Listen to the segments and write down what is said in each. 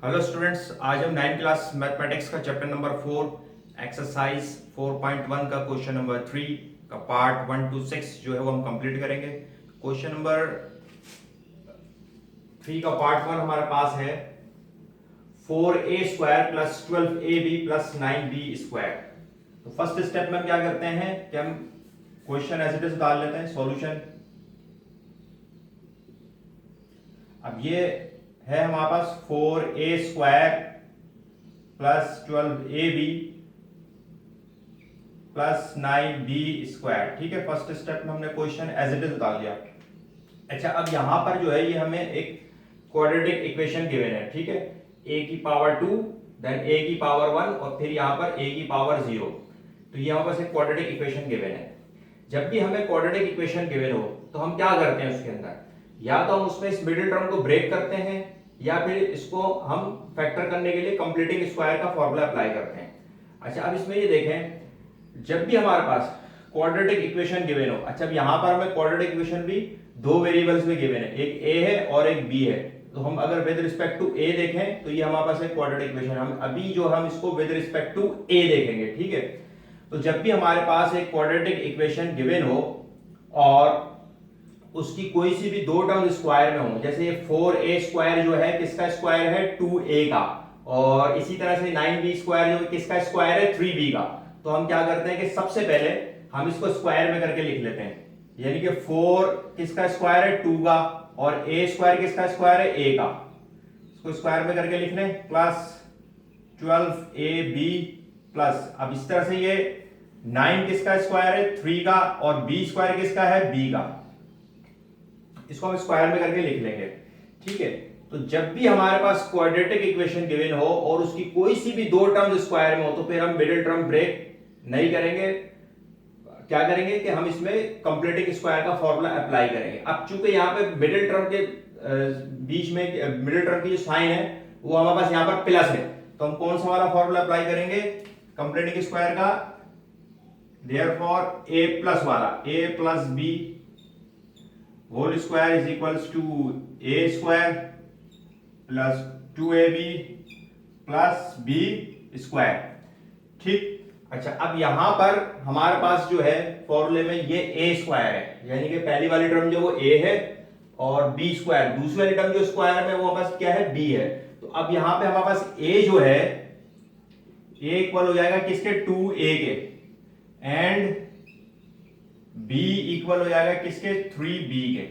Hello students, आज हम 9th class mathematics का चैप्टर नंबर 4 एक्सरसाइज 4.1 का क्वेश्चन नंबर 3 का पार्ट 1 to 6 जो है वो हम कंप्लीट करेंगे। क्वेश्चन नंबर 3 का पार्ट 1 हमारे पास है 4a² plus 12ab plus 9b square. तो फर्स्ट स्टेप में हम क्या करते हैं कि हम क्वेश्चन एज इट इज डाल लेते हैं सॉल्यूशन। अब ये है हमारे पास 4a² plus 12ab plus 9b square. ठीक है, फर्स्ट स्टेप में हमने क्वेश्चन एज इट इज डाल दिया। अच्छा, अब यहां पर जो है ये हमें एक क्वाड्रेटिक इक्वेशन गिवन है। ठीक है, a की पावर 2 देन a की पावर 1 और फिर यहां पर a की पावर 0। तो यहां पर एक क्वाड्रेटिक इक्वेशन गिवन है। जब भी हमें क्वाड्रेटिक इक्वेशन गिवन हो तो हम क्या करते हैं उसके अंदर, या तो हम उसमें इस मिडिल टर्म को ब्रेक करते हैं या फिर इसको हम फैक्टर करने के लिए कंप्लीटिंग स्क्वायर का फॉर्मूला अप्लाई करते हैं। अच्छा, अब इसमें ये देखें, जब भी हमारे पास क्वाड्रेटिक इक्वेशन गिवन हो, अच्छा अब यहां पर हमें क्वाड्रेटिक इक्वेशन भी दो वेरिएबल्स में गिवन है, एक a है और एक b है। तो हम अगर विद रिस्पेक्ट टू a देखें तो ये हमारे पास एक क्वाड्रेटिक इक्वेशन, हम अभी जो हम इसको विद रिस्पेक्ट टू a देखेंगे। ठीक है, तो जब भी हमारे पास एक क्वाड्रेटिक इक्वेशन गिवन हो और उसकी कोई सी भी दो टर्म स्क्वायर में हो, जैसे ये 4a² जो है किसका स्क्वायर है 2a का, और इसी तरह से 9b² जो किसका स्क्वायर है 3b का। तो हम क्या करते हैं कि सबसे पहले हम इसको स्क्वायर में करके लिख लेते हैं, यानी कि 4 किसका स्क्वायर है 2 का और a² किसका स्क्वायर है a का। इसको स्क्वायर में करके लिख लें प्लस 12ab प्लस, अब इस तरह से ये 9 किसका स्क्वायर है 3 का और b² किसका है b का। इसको हम स्क्वायर में करके लिख लेंगे। ठीक है, तो जब भी हमारे पास क्वाड्रेटिक इक्वेशन गिवन हो और उसकी कोई सी भी दो टर्म स्क्वायर में हो तो फिर हम मिडिल टर्म ब्रेक नहीं करेंगे। क्या करेंगे कि हम इसमें कंप्लीटिंग स्क्वायर का फॉर्मूला अप्लाई करेंगे। अब चूंकि यहाँ पे मिडिल टर्म के बीच में मिडिल टर्म की जो साइन है वो हमारे पास यहाँ पर प्लस है, तो हम कौन सा वाला फॉर्मूला अप्लाई करेंगे कंप्लीटिंग स्क्वायर का, देयरफॉर a प्लस वाला, a plus b whole square is equals to a² plus 2ab plus b²। ठीक, अच्छा अब यहां पर हमारे पास जो है फॉर्मूले में ये a² है, यानी कि पहली वाली टर्म जो वो a है और b², दूसरी वाली टर्म जो स्क्वायर में वो हमारे पास क्या है b है। तो अब यहां पे हमारे पास a जो है a इक्वल हो जाएगा किसके 2a के, एंड b इक्वल हो जाएगा किसके 3b के।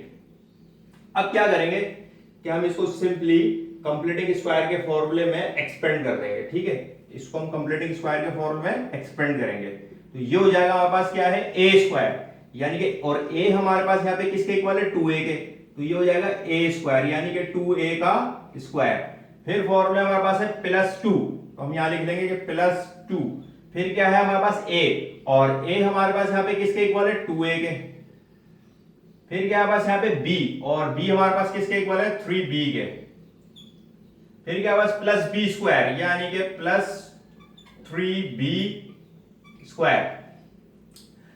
अब क्या करेंगे कि हम इसको सिंपली कंप्लीटिंग स्क्वायर के फॉर्मूले में एक्सपेंड कर देंगे। ठीक है, इसको हम कंप्लीटिंग स्क्वायर के फॉर्मूले में एक्सपेंड करेंगे तो ये हो जाएगा हमारे पास क्या है a², यानी कि और a हमारे पास यहाँ पे किसके इक्वल है 2a के, तो ये हो जाएगा a² यानी कि 2a का स्क्वायर। फिर फॉर्मूला हमारे पास है +2, तो हम यहाँ लिख लेंगे कि +2। फिर क्या है हमारे पास a, और a हमारे पास यहाँ पे किसके इक्वल है 2a के। फिर क्या है पास यहाँ पे b, और b हमारे पास किसके इक्वल है 3b के। फिर क्या पास +b² यानी कि +3b²।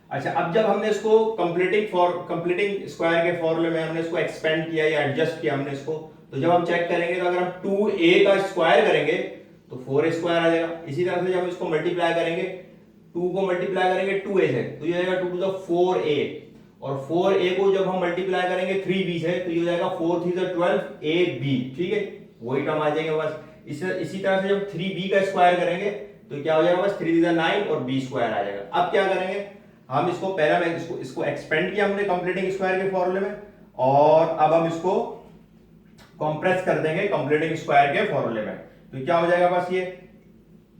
अच्छा, अब जब हमने इसको कंप्लीटिंग स्क्वायर के फॉर्मूले में हमने इसको एक्सपेंड किया या एडजस्ट किया हमने इसको, तो जब हम चेक करेंगे तो अगर हम 2a का स्क्वायर करेंगे तो 4a² आ जाएगा। इसी तरह से जब हम इसको मल्टीप्लाई करेंगे, 2 को मल्टीप्लाई करेंगे 2a से तो ये हो जाएगा 2 टू द 4a, और 4a को जब हम मल्टीप्लाई करेंगे 3b से तो ये हो जाएगा 4 3 द 12ab। ठीक है, वही टर्म आ जाएगा बस। इसी तरह से जब 3b का स्क्वायर करेंगे तो क्या हो जाएगा बस 3 3 द 9 और b² आ जाएगा। अब क्या करेंगे हम इसको, पहला मैं इसको एक्सपेंड किया हमने कंप्लीटिंग स्क्वायर के फॉर्मूले में, और अब हम इसको कंप्रेस कर देंगे कंप्लीटिंग स्क्वायर के फॉर्मूले में। तो क्या हो जाएगा बस ये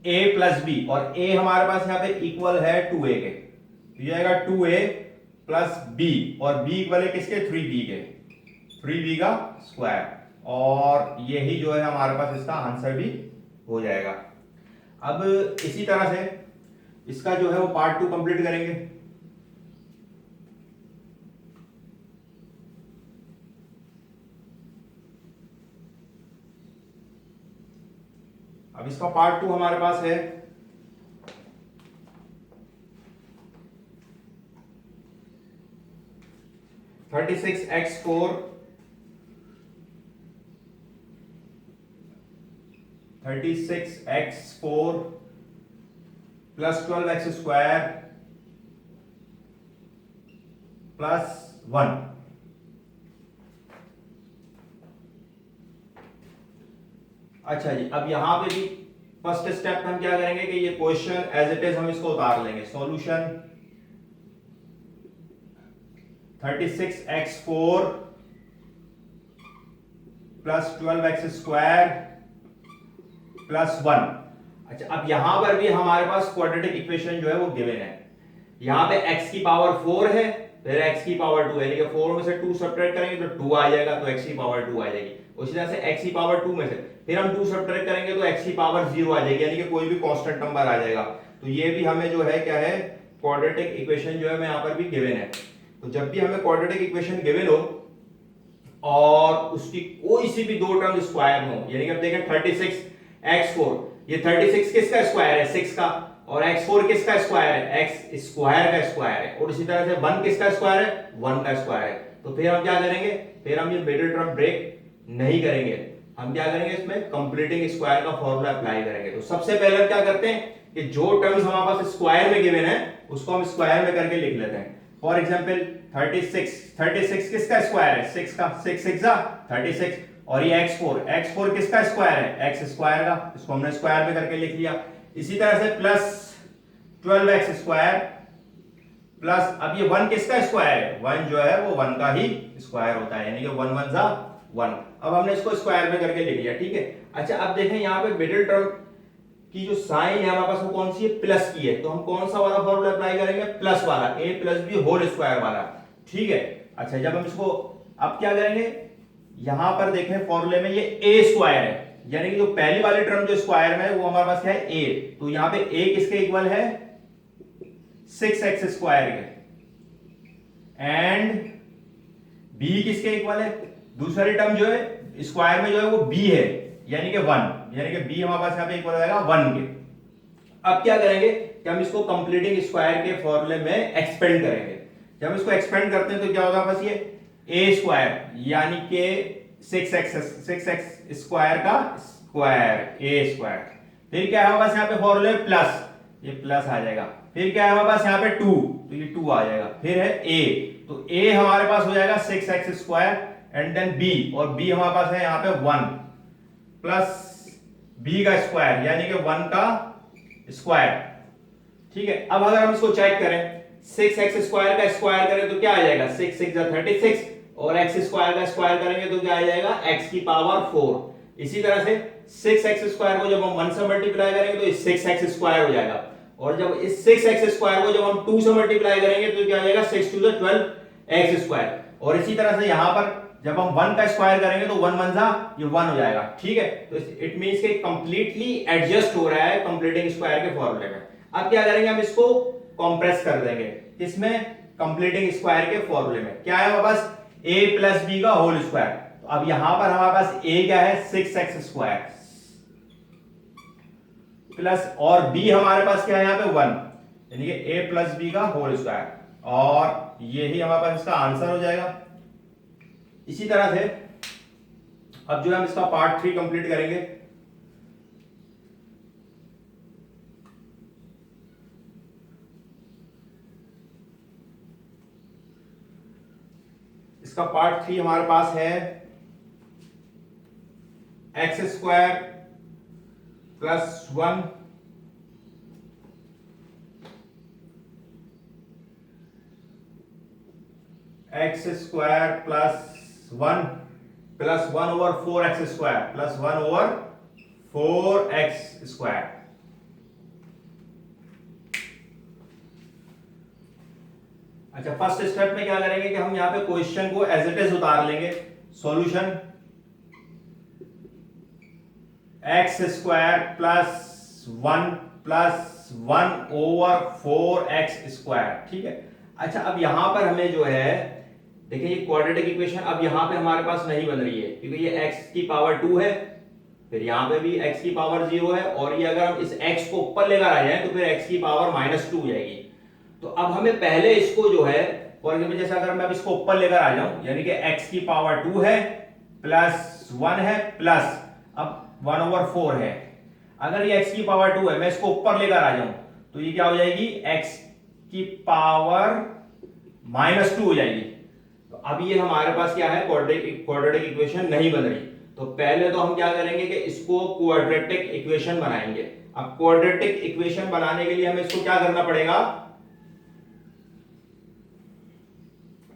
a प्लस b, और a हमारे पास यहाँ पे इक्वल है 2a के, तो ये आएगा 2a प्लस b, और b इक्वल है किसके 3b के, 3b का स्क्वायर, और यही जो है हमारे पास इसका आंसर भी हो जाएगा। अब इसी तरह से इसका जो है वो पार्ट 2 कंप्लीट करेंगे। अब इसका पार्ट 2 हमारे पास है 36x4 36x4 plus 12x² plus 1। अच्छा जी, अब यहां पे भी फर्स्ट स्टेप हम क्या करेंगे कि ये क्वेश्चन एज इट इज हम इसको उतार लेंगे। Solution 36x4 plus 12x² plus 1। अच्छा, अब यहां पर भी हमारे पास क्वाड्रेटिक इक्वेशन जो है वो गिवन है। यहां पे x की पावर 4 है, फिर x की पावर 2 है, यानी कि 4 में से 2 सब्ट्रैक्ट करेंगे तो 2 आ जाएगा, तो x की पावर 2 आ जाएगी। उसी तरह से x की पावर 2 में से फिर हम 2 सब्ट्रैक्ट करेंगे तो x की पावर 0 आ जाएगी, यानी कि कोई भी कांस्टेंट नंबर आ जाएगा। तो ये भी हमें जो है क्या है, क्वाड्रेटिक इक्वेशन जो है मैं यहां पर भी गिवन है। तो जब भी हमें क्वाड्रेटिक इक्वेशन गिवन हो और उसकी कोई सी भी दो टर्म स्क्वायर में हो, यानी कि अब देखें 36x4, ये 36 किसका स्क्वायर है, 6 का, और x4 किसका स्क्वायर है, x स्क्वायर का स्क्वायर है, और इसी तरह से 1 किसका स्क्वायर है, 1 का स्क्वायर है। तो फिर हम क्या करेंगे, फिर हम ये मिडिल टर्म ब्रेक नहीं करेंगे, हम क्या करेंगे, इसमें कंप्लीटिंग स्क्वायर का फॉर्मूला अप्लाई करेंगे। तो सबसे पहले हम क्या करते हैं कि जो टर्म्स हमारे पास स्क्वायर में गिवन है उसको हम स्क्वायर में करके लिख लेते हैं। फॉर एग्जांपल 36 किसका स्क्वायर है, 6 का, 6 6 36, और ये x4 किसका स्क्वायर है, x स्क्वायर का, इसको हमने स्क्वायर में करके लिख लिया। इसी तरह से प्लस 12x² प्लस, अब ये 1 किसका स्क्वायर है, 1 जो है वो 1 का ही स्क्वायर होता है, यानी कि 1 1 जा 1। अब हमने इसको स्क्वायर में करके लिख लिया, ठीक है। अच्छा, अब देखें यहाँ पे मिडिल टर्म की जो साइन है हमारे पास वो कौन सी है, प्लस की है, तो हम कौन सा वाला फॉर्मूला अप्लाई करेंगे, प्लस वाला, a plus B whole square वाला, ठीक है। अच्छा, जब हम इसको अब क्या करेंगे, यहां पर देखें फॉर्मूले में ये a स्क्वायर है, यानी कि जो पहली वाली टर्म जो स्क्वायर में है वो हमारे पास क्या है, a, तो यहां पे a किसके इक्वल है, 6x स्क्वायर के, एंड b किसके इक्वल है, दूसरी टर्म जो है स्क्वायर में जो है वो b है, यानी कि 1, यानी कि b हमारे पास यहां पे इक्वल हो जाएगा 1 के। अब क्या करेंगे कि हम इसको कंप्लीटिंग स्क्वायर के फॉर्मूले में एक्सपेंड करेंगे। जब हम इसको एक्सपेंड करते हैं तो क्या होगा, बस ये a स्क्वायर यानी कि 6x स्क्वायर का स्क्वायर, a स्क्वायर, फिर क्या है बस यहाँ पे फॉर्मूले प्लस, ये प्लस आ जाएगा, फिर क्या है बस यहाँ पे 2, तो ये 2 आ जाएगा, फिर है a, तो a हमारे पास हो जाएगा 6x square, and then b, और b हमारे पास है यहाँ पे 1 प्लस b का स्क्वायर यानी कि 1 का स्क्वायर, ठीक है। अब अगर हम इसको चेक करें, 6x स्क्वायर का स्क्वायर करें तो क्या आ जाएगा, 6 6 36, और x स्क्वायर का स्क्वायर करेंगे तो क्या आ जाएगा, x की पावर 4। इसी तरह से 6x स्क्वायर को जब हम 1 से मल्टीप्लाई करेंगे तो 6x स्क्वायर हो जाएगा, और जब इस 6x स्क्वायर को जब हम 2 से मल्टीप्लाई करेंगे तो क्या आ जाएगा, 6 2 12x स्क्वायर। और इसी तरह से यहां पर जब हम 1 का स्क्वायर करेंगे तो 1 1 जा ये 1 हो जाएगा, ठीक है। तो इट मींस कि कंप्लीटली एडजस्ट हो रहा है कंप्लीटिंग स्क्वायर के फॉर्मूले में। अब क्या करेंगे, हम इसको कंप्रेस कर देंगे, किसमें, कंप्लीटिंग स्क्वायर के फॉर्मूले में। क्या है हमारे पास, a प्लस बी का होल स्क्वायर, तो अब यहां पर हमारे पास a क्या है, 6x स्क्वायर प्लस, और b हमारे पास क्या है यहाँ पे 1, यानी कि a प्लस बी का होल स्क्वायर, और यही हमारे पास इसका आंसर हो जाएगा। इसी तरह से अब जो है हम इसका पार्ट 3 कंप्लीट करेंगे। इसका पार्ट 3 हमारे पास है x square plus 1 x square plus 1 plus 1 over 4x square plus 1 over 4x square. अच्छा, फर्स्ट स्टेप में क्या करेंगे कि हम यहां पे क्वेश्चन को एज इट इज उतार लेंगे। Solution x square plus 1 over 4x square, ठीक है। अच्छा, अब यहां पर हमें जो है देखिए ये क्वाड्रेटिक इक्वेशन अब यहां पे हमारे पास नहीं बन रही है, क्योंकि ये x की पावर 2 है, फिर यहां पे भी x की पावर 0 है, और ये अगर हम इस x को ऊपर लेकर आ जाए तो फिर x की पावर -2 हो जाएगी। तो अब हमें पहले इसको जो है, फॉर एग्जांपल जैसे अगर मैं इसको ऊपर लेकर आ जाऊं, यानी कि x की पावर 2 है प्लस 1 है प्लस अब 1 ओवर 4 है, अगर ये x की पावर 2 है, मैं इसको ऊपर लेकर आ जाऊं तो ये क्या हो जाएगी, x की पावर -2 हो जाएगी। तो अब ये हमारे पास क्या है, क्वाड्रेटिक इक्वेशन नहीं बन रही। तो पहले तो हम क्या करेंगे कि इसको क्वाड्रेटिक इक्वेशन बनाएंगे। अब क्वाड्रेटिक इक्वेशन बनाने के लिए हमें इसको क्या करना पड़ेगा,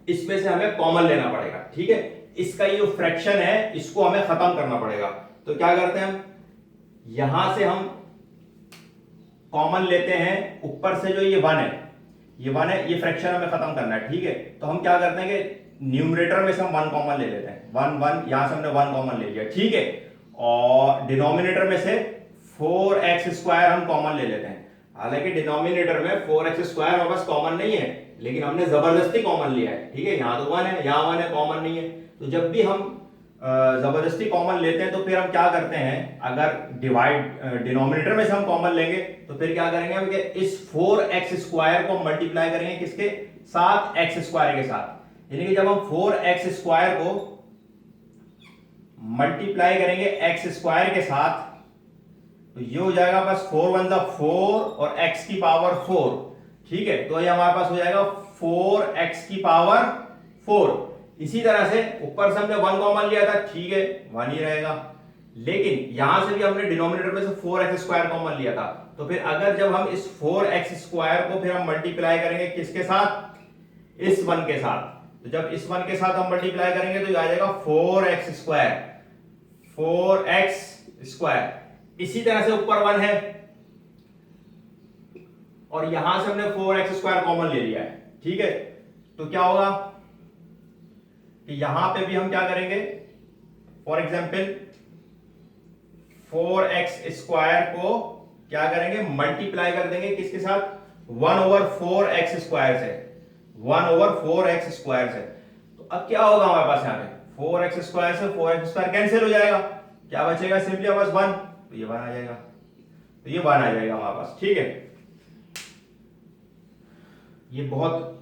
इसमें से हमें कॉमन लेना पड़ेगा, ठीक है। इसका ये जो फ्रैक्शन है इसको हमें खत्म करना पड़ेगा। तो क्या करते हैं हम, यहां से हम कॉमन लेते हैं, ऊपर से जो ये 1 है, ये 1 है, ये फ्रैक्शन हमें खत्म करना है, ठीक है। तो हम क्या करते हैं कि न्यूमरेटर में से हम 1 कॉमन ले लेते हैं, 1 1, यहां से हमने 1 कॉमन ले लिया, ठीक है। और डिनोमिनेटर में से 4x² हम कॉमन ले लेते हैं। हालांकि डिनोमिनेटर में 4x² हमारे पास कॉमन नहीं है, लेकिन हमने जबरदस्ती कॉमन लिया है, ठीक है। यहां तो 1 है, यहां 1 है, कॉमन नहीं है। तो जब भी हम जबरदस्ती कॉमन लेते हैं तो फिर हम क्या करते हैं, अगर डिनोमिनेटर में से हम कॉमन लेंगे तो फिर क्या करेंगे हम कि इस 4x² को मल्टीप्लाई करेंगे किसके साथ, x² के साथ। यानी कि जब हम 4x² को मल्टीप्लाई करेंगे x² के साथ तो ये हो जाएगा बस 4 1 4 और x की पावर 4, ठीक है। तो ये हमारे पास हो जाएगा 4x की पावर 4। इसी तरह से ऊपर से हमने 1 कॉमन लिया था, ठीक है, 1 ही रहेगा। लेकिन यहां से भी हमने डिनोमिनेटर में से 4x² कॉमन लिया था। तो फिर अगर जब हम इस 4x² को फिर हम मल्टीप्लाई करेंगे किसके साथ, इस 1 के साथ, तो जब इस 1 के साथ हम मल्टीप्लाई करेंगे तो ये आ जाएगा 4x²। इसी तरह से ऊपर 1 है और यहां से हमने 4x² कॉमन ले लिया है, ठीक है। तो क्या होगा कि यहां पे भी हम क्या करेंगे, फॉर एग्जाम्पल 4x² को क्या करेंगे, मल्टीप्लाई कर देंगे किसके साथ, 1/4x² से, 1/4x² से। तो अब क्या होगा हमारे पास, यहां पे 4x² से 4x² कैंसिल हो जाएगा, क्या बचेगा, सिंपली बस 1, तो ये 1 आ जाएगा, तो ये 1 आ जाएगा हमारे पास, ठीक है। ये बहुत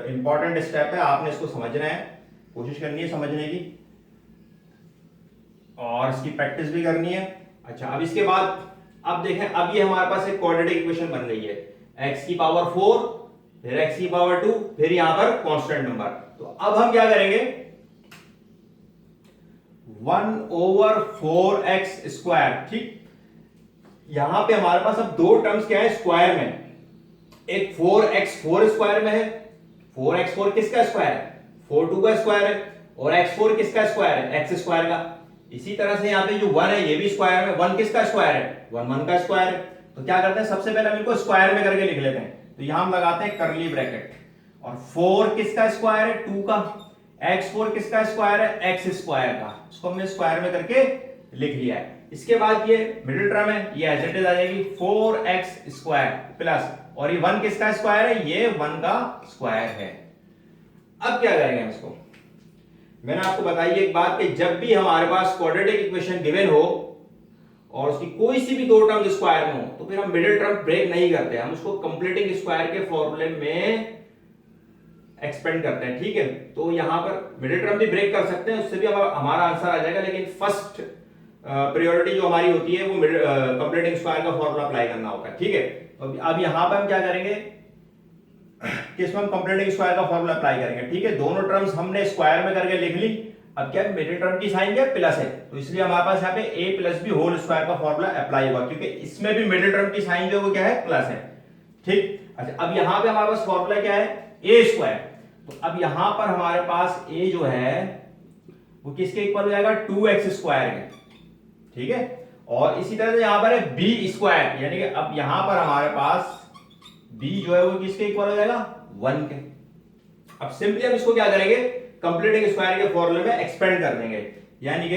इंपॉर्टेंट स्टेप है, आपने इसको समझना है, कोशिश करनी है समझने की और इसकी प्रैक्टिस भी करनी है। अच्छा, अब इसके बाद अब देखें, अब ये हमारे पास एक क्वाड्रेटिक इक्वेशन बन गई है, x की पावर 4 फिर x की पावर 2 फिर यहां पर कांस्टेंट नंबर। तो अब हम क्या करेंगे, 1/4x², ठीक। यहां पे हमारे पास अब दो टर्म्स क्या है स्क्वायर में, एक 4x4 स्क्वायर में है, 4x4 किसका स्क्वायर है, 4 2 का स्क्वायर है, और x4 किसका स्क्वायर है, x² का। इसी तरह से यहाँ पे जो 1 है ये भी स्क्वायर में, 1 किसका स्क्वायर है, 1 1 का स्क्वायर है। तो क्या करते हैं, सबसे पहले हम इनको स्क्वायर में करके लिख लेते हैं। तो यहां हम लगाते हैं कर्ली ब्रैकेट, और 4 किसका स्क्वायर है, 2 का, x4 किसका स्क्वायर है, x² का, इसको हमने स्क्वायर में करके लिख लिया है। इसके बाद ये मिडिल टर्म है, ये एज इट इज आ जाएगी 4x² प्लस, और ये 1 किसका स्क्वायर है, ये 1 का स्क्वायर है। अब क्या करेंगे हम इसको, मैंने आपको बताई एक बात कि जब भी हमारे पास क्वाड्रेटिक इक्वेशन गिवन हो और उसकी कोई सी भी दो टर्म स्क्वायर में हो तो फिर हम मिडिल टर्म ब्रेक नहीं करते, हम उसको कंप्लीटिंग स्क्वायर के फॉर्मूले में एक्सपेंड करते हैं, ठीक है। तो यहां पर मिडिल टर्म भी ब्रेक कर सकते हैं, उससे भी हमारा आंसर आ जाएगा, लेकिन फर्स्ट प्रायोरिटी जो हमारी होती है वो कंप्लीटिंग स्क्वायर का फॉर्मूला अप्लाई करना होता है, ठीक है। तो अब यहां पर हम क्या करेंगे कि इसमें हम कंप्लीटिंग स्क्वायर का फॉर्मूला अप्लाई करेंगे, ठीक है। दोनों टर्म्स हमने स्क्वायर में करके लिख ली। अब क्या मिडिल टर्म की साइन क्या प्लस है, तो इसलिए हमारे पास यहाँ पे a plus B whole square का फॉर्मूला अप्लाई होगा, क्योंकि इसमें भी मिडिल टर्म की साइन जो है वो क्या है, प्लस है, ठीक। अच्छा, अब यहाँ पे हमारे पास फॉर्मूला क्या है, a²। तो अब यहां पर हमारे पास a जो है वो किसके इक्वल हो जाएगा, 2x² है, ठीक है। और इसी तरह से यहां पर है b², यानी कि अब यहां पर हमारे पास b जो है वो किसके इक्वल हो जाएगा, 1 के। अब सिंपली हम इसको क्या करेंगे, कंप्लीटिंग स्क्वायर के फॉर्मूले में एक्सपेंड कर देंगे, यानी कि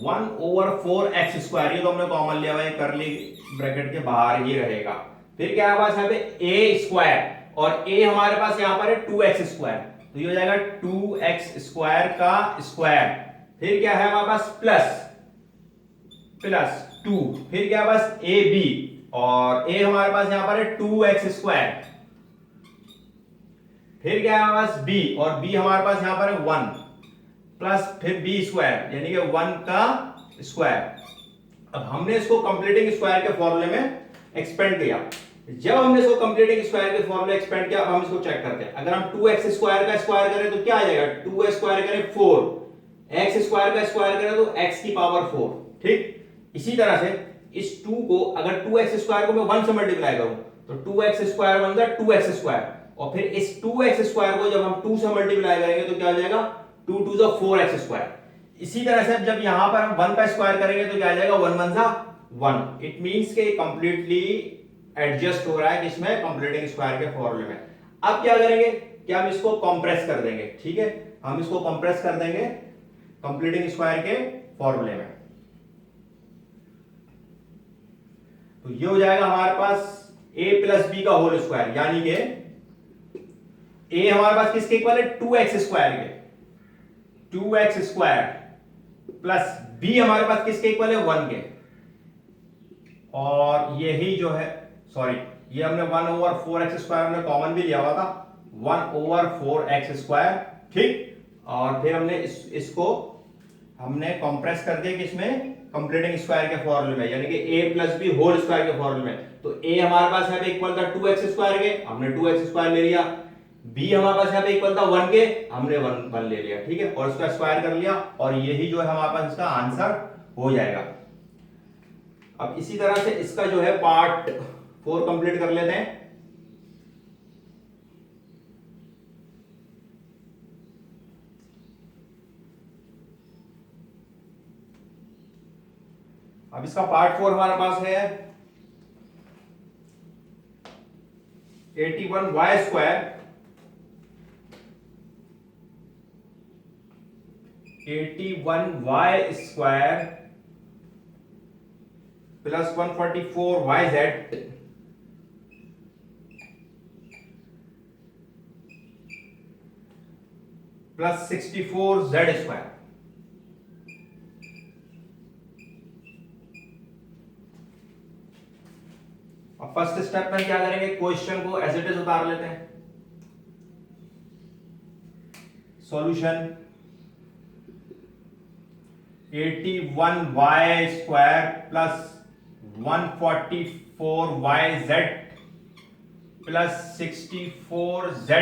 1/4x², ये तो हमने कॉमन लिया हुआ है, कर्ली ब्रैकेट के बाहर ही रहेगा। फिर क्या है पास यहाँ पे a², और a हमारे पास यहां पर है 2x², तो ये हो जाएगा 2x² का स्क्वायर। फिर क्या है हमारे पास प्लस 2, फिर क्या है बस ab, और a हमारे पास यहां पर है 2x², फिर क्या है हमारे पास b, और b हमारे पास यहां पर है 1 प्लस फिर b² यानी कि 1 का स्क्वायर। अब हमने इसको कंप्लीटिंग स्क्वायर के फॉर्मूले में एक्सपेंड किया। जब हमने इसको कंप्लीटिंग स्क्वायर के फॉर्मूले एक्सपेंड किया, अब हम इसको चेक करते हैं। अगर हम 2x स्क्वायर का स्क्वायर करें तो क्या आ जाएगा, 2 स्क्वायर करें 4, x स्क्वायर का स्क्वायर करें तो x की पावर 4। ठीक, इसी तरह से इस 2 को अगर 2x स्क्वायर को मैं 1 से मल्टीप्लाई करूं तो 2x स्क्वायर बन जाएगा 2x स्क्वायर, और फिर इस 2x स्क्वायर को जब हम 2 से मल्टीप्लाई करेंगे तो क्या हो जाएगा, 2 2 जा 4x स्क्वायर। इसी तरह से जब यहां पर हम 1 का स्क्वायर करेंगे तो क्या आ जाएगा, 1 1 जा 1। इट मींस के कंप्लीटली एडजस्ट हो रहा है किसमें, कंप्लीटिंग स्क्वायर के फॉर्मूले में। अब क्या करेंगे कि हम इसको कंप्रेस कर देंगे। ठीक है, हम इसको कंप्रेस कर देंगे कंप्लीटिंग स्क्वायर के फॉर्मूले में। तो ये हो जाएगा हमारे पास a प्लस बी का होल स्क्वायर, यानी कि a हमारे पास किसके इक्वल है, 2x स्क्वायर के, 2x स्क्वायर प्लस b हमारे पास किसके इक्वल है, 1 के। और यही जो है, सॉरी, ये हमने 1 ओवर 4x स्क्वायर हमने कॉमन भी लिया हुआ था, 1 ओवर 4x स्क्वायर। ठीक, और फिर हमने इसको हमने कंप्रेस कर दिया किसमें, कंप्लीटिंग स्क्वायर के फॉर्मूले में, यानी कि a plus B whole square के फॉर्मूले में। तो a हमारे पास है इक्वल था 2x स्क्वायर के, हमने 2x स्क्वायर ले लिया। b हमारे पास है इक्वल था 1 के, हमने 1 ले लिया। ठीक है, और इसका स्क्वायर कर लिया, और यही जो है हमारे पास इसका आंसर हो जाएगा। अब इसी तरह से इसका जो है पार्ट 4 कंप्लीट कर लेते हैं। अब इसका पार्ट 4 हमारे पास है 81y square, 81y square plus 144yz plus 64z square. अब फर्स्ट स्टेप में क्या करेंगे, क्वेश्चन को एज इट इज उतार लेते हैं। Solution 81y square plus 144yz plus 64z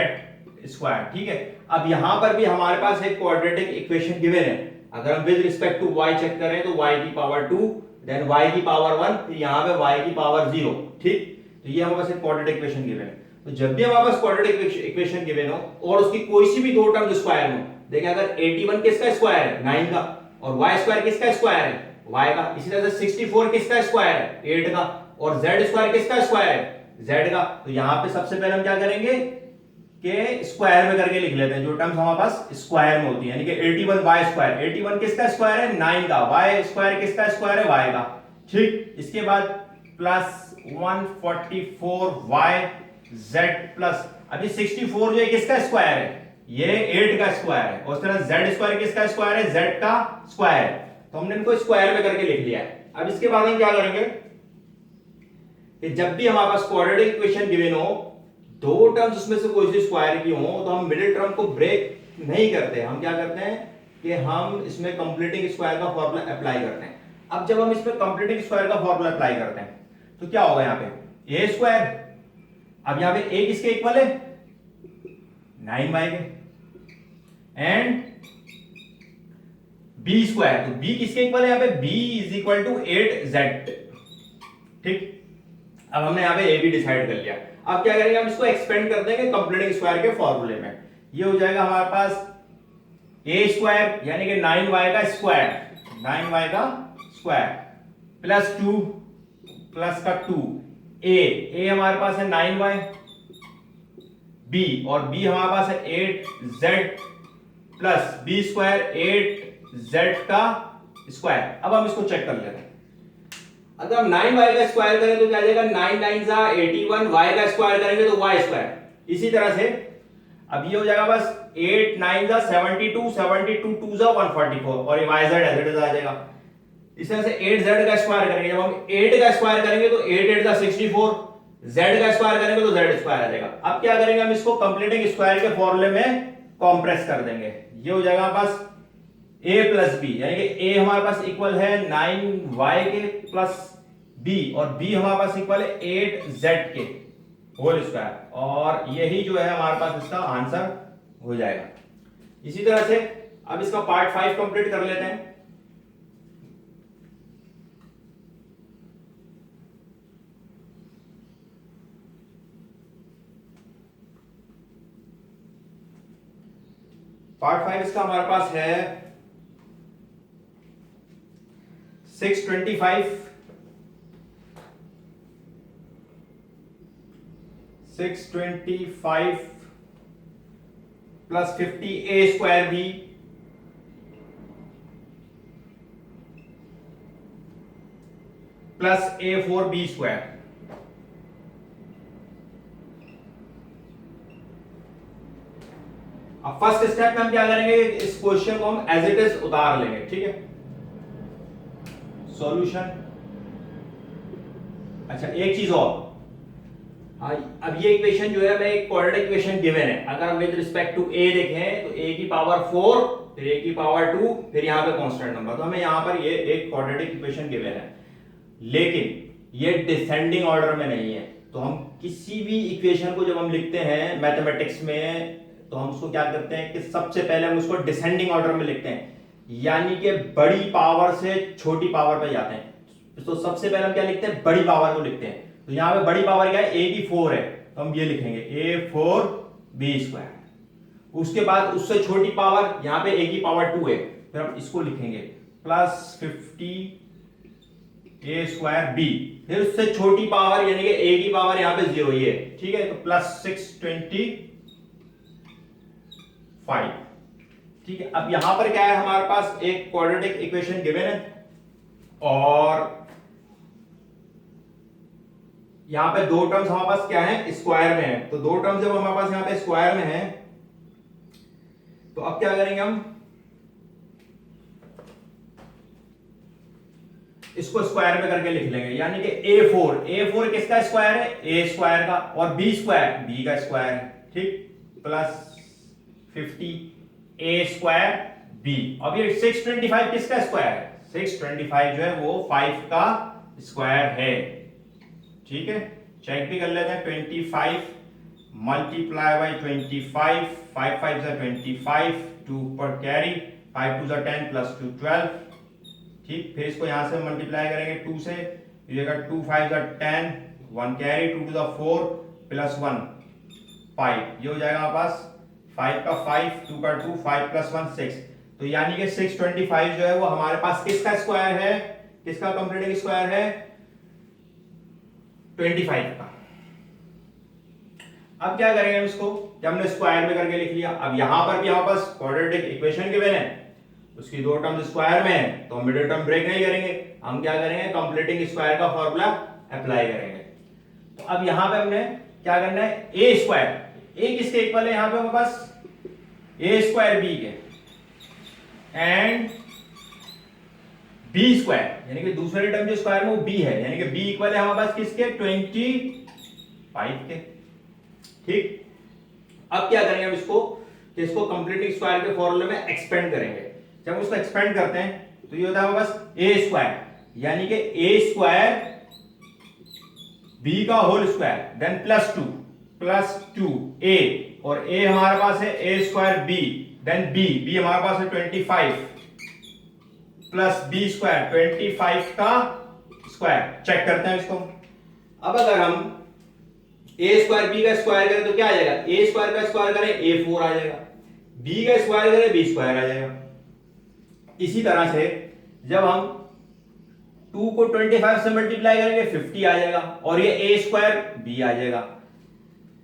square. ठीक है, अब यहां पर भी हमारे पास एक क्वाड्रेटिक इक्वेशन गिवन है। अगर हम with respect to y check करें तो y की पावर 2, देन y की पावर 1, फिर यहां पे y की पावर 0। ठीक, तो ये हमारे पास एक क्वाड्रेटिक इक्वेशन गिवन है। तो जब भी हमारे पास क्वाड्रेटिक इक्वेशन गिवन हो और उसकी कोई सी भी दो टर्म स्क्वायर हो, देखिए अगर 81 किसका स्क्वायर है, 9 का, और y स्क्वायर किसका स्क्वायर है, y का। इसी तरह से 64 किसका स्क्वायर है, 8 का, और z स्क्वायर किसका स्क्वायर है, z का। तो यहां पे सबसे पहले हम क्या करेंगे कि स्क्वायर में करके लिख लेते हैं जो टर्म्स हमारे पास स्क्वायर में होती है, यानी कि 81y स्क्वायर, 81 किसका स्क्वायर है, 9 का, y स्क्वायर किसका स्क्वायर है, y का। ठीक, इसके बाद प्लस 144y z प्लस, अभी 64 जो है किसका स्क्वायर है, ये 8 का स्क्वायर है, और इस तरह z स्क्वायर किसका स्क्वायर है, z का स्क्वायर है। तो हमने इनको स्क्वायर में करके लिख लिया है। अब इसके बाद हम क्या करेंगे कि जब भी हमारे पास क्वाड्रेटिक इक्वेशन गिवन हो, दो टर्म्स उसमें से कोई सी स्क्वायर की हो, तो हम मिडिल टर्म को ब्रेक नहीं करते। हम क्या करते हैं कि हम इसमें कंप्लीटिंग स्क्वायर का फॉर्मूला अप्लाई करते हैं। अब जब हम इसमें कंप्लीटिंग स्क्वायर का फॉर्मूला अप्लाई करते हैं तो क्या होगा, यहाँ पे a स्क्वायर, अब यहाँ पे a किसके इक्वल है, 9y के, एंड b स्क्वायर, तो b किसके इक्वल है, यहाँ पे b is equal to 8z। ठीक, अब हमने यहाँ पे a भी डिसाइड कर लिया। अब क्या करेंगे, हम इसको एक्सपेंड कर देंगे कंप्लीटिंग स्क्वायर के फॉर्मूले में। ये हो जाएगा हमारे पास a स्क्वायर यानी कि 9y का स्क्वायर, 9y का स्क्वायर प्लस 2 प्लस का 2, a हमारे पास है 9y, b और b हमारे पास है 8z plus b square 8z का स्क्वायर। अब हम इसको चेक कर लेते हैं। अगर हम 9y का स्क्वायर करें तो क्या आ जाएगा, 9 9 जा 81, y का स्क्वायर करेंगे तो y स्क्वायर। इसी तरह से अब ये हो जाएगा बस 8 9 जा 72, 72 2 जा 144, और ये yz एज इट इज आ जाएगा। इस तरह से 8z का स्क्वायर करेंगे, जब हम 8 का स्क्वायर करेंगे तो 8 8 जा 64, z का स्क्वायर करेंगे तो z स्क्वायर आ जाएगा। अब क्या करेंगे, हम इसको कंप्लीटिंग स्क्वायर के फॉर्मूले में कंप्रेस कर देंगे। ये हो जाएगा बस ए प्लस बी, यानी कि ए हमारे पास इक्वल है 9y के प्लस बी, और बी हमारे पास इक्वल है 8z के होल स्क्वायर, और यही जो है हमारे पास इसका आंसर हो जाएगा। इसी तरह से अब इसका पार्ट 5 कंप्लीट कर लेते हैं। पार्ट 5 इसका हमारे पास है 625 plus 50 A square B plus A4 B square. अब फर्स्ट स्टेप में हम क्या करेंगे, इस क्वेश्चन को हम एज इट इज उतार लेंगे, ठीक है। सॉल्यूशन, अच्छा एक चीज और, अब ये इक्वेशन जो है हमें एक क्वाड्रेटिक इक्वेशन गिवन है। अगर हम विद रिस्पेक्ट टू ए देखें तो a की पावर 4, फिर a की पावर 2, फिर यहां पे कांस्टेंट नंबर, तो हमें यहां पर ये एक क्वाड्रेटिक इक्वेशन गिवन है, लेकिन ये डिसेंडिंग ऑर्डर में नहीं है। तो हम किसी भी इक्वेशन को जब हम लिखते हैं मैथमेटिक्स में, तो हम उसको क्या करते हैं कि सबसे पहले हम उसको डिसेंडिंग ऑर्डर में लिखते हैं, यानी कि बड़ी पावर से छोटी पावर पे जाते हैं। तो सबसे पहले हम क्या लिखते हैं, बड़ी पावर को लिखते हैं। तो यहां पे बड़ी पावर क्या है, a की 4 है, तो हम ये लिखेंगे A4 बी स्क्वायर। उसके बाद उससे छोटी पावर यहां पे a की पावर 2 है, फिर हम इसको लिखेंगे प्लस 50 ए स्क्वायर बी, फिर उससे छोटी पावर यानी कि a की पावर यहां पे 0 ही है, ठीक है, तो प्लस 625, ठीक है। अब यहां पर क्या है, हमारे पास एक क्वाड्रेटिक इक्वेशन गिवन है, और यहां पे दो टर्म्स हमारे पास क्या है, स्क्वायर में है। तो दो टर्म्स जब हमारे पास यहां पे स्क्वायर में है, तो अब क्या करेंगे, हम इसको स्क्वायर में करके लिख लेंगे, यानी कि A4 किसका स्क्वायर है, a स्क्वायर का, और b स्क्वायर b का स्क्वायर है, ठीक, प्लस 50 a स्क्वायर b। अब ये 625 किसका स्क्वायर है, 625 जो है वो 5 का स्क्वायर है, ठीक है। चेक भी कर लेते हैं, 25 मल्टीप्लाई बाई 25, 5 5 जा 25, 2 पर कैरी, 5 2 जा 10 प्लस 2 12, ठीक। फिर इसको यहां से मल्टीप्लाई करेंगे 2 से, ये 2 5 जा 10, 1 कैरी, 2 टू द 4 प्लस 1 5, ये हो जाएगा हमारे पास 5 का 5, 2 का 2, 5 प्लस 1 6। तो यानी कि 625 जो है वो हमारे पास किसका स्क्वायर है, किसका कंप्लीटिंग स्क्वायर है, 25 का। अब क्या करेंगे हम इसको, जब हमने स्क्वायर में करके लिख लिया, अब यहां पर भी हमारे पास क्वाड्रेटिक इक्वेशन गिवन है, उसकी दो टर्म स्क्वायर में है, तो हम मिडिल टर्म ब्रेक नहीं करेंगे, हम क्या करेंगे, कंप्लीटिंग स्क्वायर का फॉर्मूला अप्लाई करेंगे। तो अब यहां पे हमने क्या करना है, ए स्क्वायर, ए किसके इक्वल है, यहां पे हमारे पास ए स्क्वायर बी के, एंड बी स्क्वायर, यानी कि दूसरे टर्म जो स्क्वायर में वो बी है, यानी कि बी इक्वल है हमारे पास किसके, 25 के, ठीक। अब क्या करेंगे हम इसको, कि इसको कंप्लीटिंग स्क्वायर के फॉर्मूले में एक्सपेंड करेंगे। जब उसको एक्सपेंड करते हैं तो ये होता है हमारे पास ए स्क्वायर, यानी कि ए स्क्वायर बी का whole square, then plus two A, और ए हमारे पास है A square B, then B हमारे पास है 25 प्लस बी स्क्वायर, 25 का स्क्वायर। चेक करते हैं इसको। अब अगर हम ए स्क्वायर बी का स्क्वायर करें तो क्या आ जाएगा, ए स्क्वायर का स्क्वायर करें A4 आ जाएगा, बी का स्क्वायर करें बी स्क्वायर आ जाएगा। इसी तरह से जब हम 2 को 25 से मल्टीप्लाई करेंगे 50 आ जाएगा, और ये ए स्क्वायर बी आ जाएगा।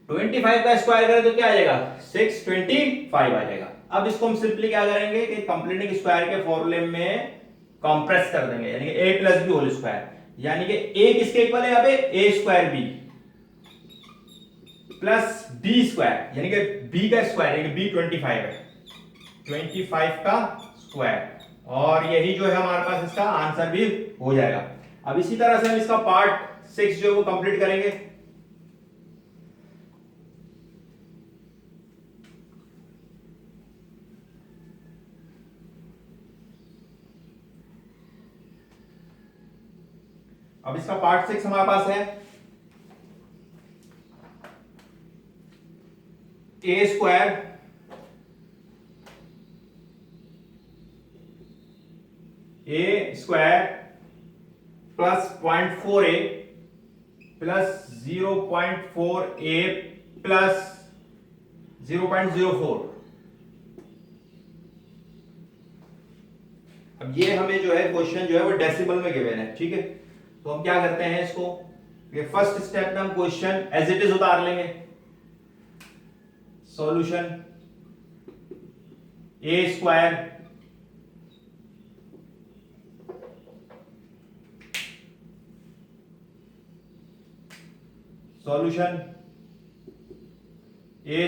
25 का स्क्वायर करें तो क्या आ जाएगा, 625 आ जाएगा। अब इसको हम सिंपली क्या करेंगे कि कंप्लीटिंग स्क्वायर के फॉर्मूले में कंप्रेस कर देंगे, यानी कि a plus B whole square, यानी कि a किसके इक्वल है, यहाँ पे a square B plus B square, यानी कि b का स्क्वायर, यानी कि b 25 है, 25 का स्क्वायर, और यही जो है हमारे पास इसका आंसर भी हो जाएगा। अब इसी तरह से हम इसका पार्ट 6 जो है वो कंप्लीट करेंगे। अब इसका पार्ट 6 हमारे पास है A square plus 0.4 A plus 0.4 A plus 0.04। अब ये हमें जो है क्वेश्चन जो है वो डेसिमल में गिवन है, ठीक है। तो हम क्या करते हैं इसको, ये फर्स्ट स्टेप में हम क्वेश्चन एज इट इज उतार लेंगे। सॉल्यूशन ए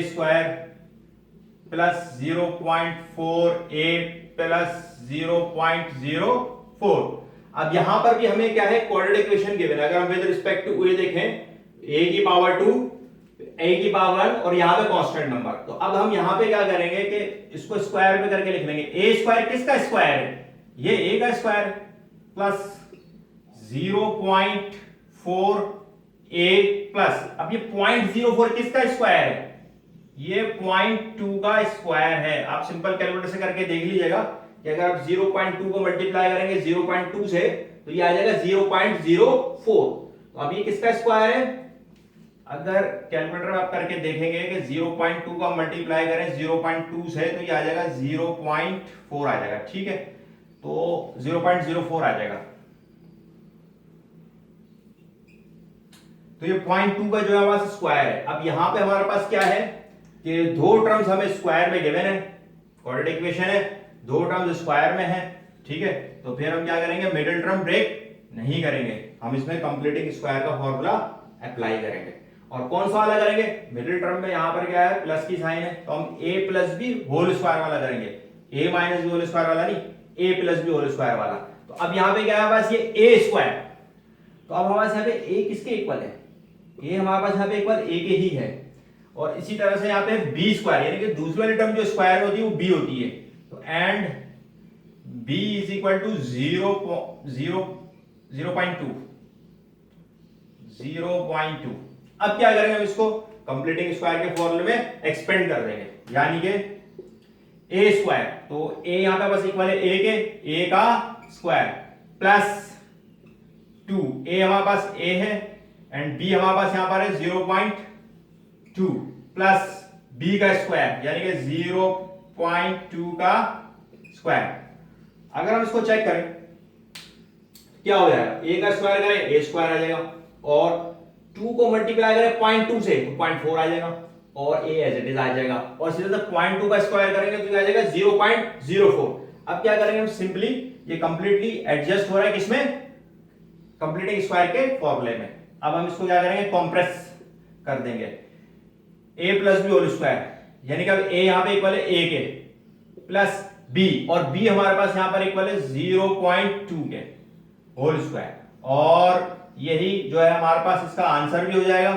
स्क्वायर प्लस 0.4 ए प्लस 0.04। अब यहां पर भी हमें क्या है, क्वाड्रेटिक इक्वेशन गिवन है। अगर हम विद रिस्पेक्ट टू ए देखें, a की पावर 2, a की पावर 1 और यहां पे कांस्टेंट नंबर, तो अब हम यहां पे क्या करेंगे कि इसको स्क्वायर में करके लिख लेंगे। a स्क्वायर किसका स्क्वायर है, ये a का स्क्वायर प्लस 0.4 a प्लस, अब ये 0.04 किसका स्क्वायर है, ये 0.2 का स्क्वायर है। आप सिंपल कैलकुलेटर से करके देख लीजिएगा कि अगर आप 0.2 को मल्टीप्लाई करेंगे 0.2 से तो ये आ जाएगा 0.04। तो अब ये किसका स्क्वायर है, अगर कैलकुलेटर में आप करके देखेंगे कि 0.2 का मल्टीप्लाई करें 0.2 से तो ये आ जाएगा 0.4 आ जाएगा, ठीक है। तो 0.04 आ जाएगा। तो ये 0.2 का जो है हमारा स्क्वायर है। अब यहां पे हमारे पास क्या है कि दो टर्म्स हमें स्क्वायर में गिवन है, क्वाड्रेटिक इक्वेशन है, दो टर्म्स स्क्वायर में है, ठीक है। तो फिर हम क्या करेंगे, मिडिल टर्म ब्रेक नहीं करेंगे, हम इसमें कंप्लीटिंग स्क्वायर का फॉर्मूला अप्लाई करेंगे। और कौन सा वाला करेंगे, मिडिल टर्म में यहां पर क्या है, प्लस की साइन है, तो हम a plus B whole square वाला करेंगे, a minus B whole square वाला नहीं, a plus B whole square वाला। तो अब यहां पे क्या है हमारे पास, ये a स्क्वायर, तो अब हमारे पास यहाँ पे a किसके इक्वल है, a हमारे पास यहाँ पे इक्वल a के ही है। और इसी तरह से यहाँ पे b स्क्वायर, यानी कि दूसरी वाली टर्म जो स्क्वायर होती है वो b होती है। तो and b is equal to 0.2। अब क्या करेंगे, हम इसको कंप्लीटिंग स्क्वायर के फॉर्मूले में एक्सपेंड कर देंगे, यानी कि a स्क्वायर, तो a यहां पे बस इक्वल है a के, a का स्क्वायर प्लस 2, a हमारे पास a है एंड b हमारे पास यहां पर है 0.2 प्लस b का स्क्वायर, यानी कि 0.2 का स्क्वायर। अगर हम इसको चेक करें क्या हो जाएगा, a का स्क्वायर करें a स्क्वायर आ जाएगा, और 2 को मल्टीप्लाई करें 0.2 से तो 0.4 आ जाएगा, और a एज इट इज आ जाएगा। और सीधे 0.2 का स्क्वायर करेंगे तो आ जाएगा 0.04। अब क्या करेंगे हम, सिंपली ये कंप्लीटली एडजस्ट हो रहा है किसमें, कंप्लीटिंग स्क्वायर के फॉर्मूले में। अब हम इसको क्या करेंगे, कॉम्प्रेस कर देंगे, a plus B whole square, यानी कि अब a यहां पे इक्वल है a के प्लस b, और b हमारे पास यहां पर इक्वल है 0.2 के होल स्क्वायर, और यही जो है हमारे पास इसका आंसर भी हो जाएगा।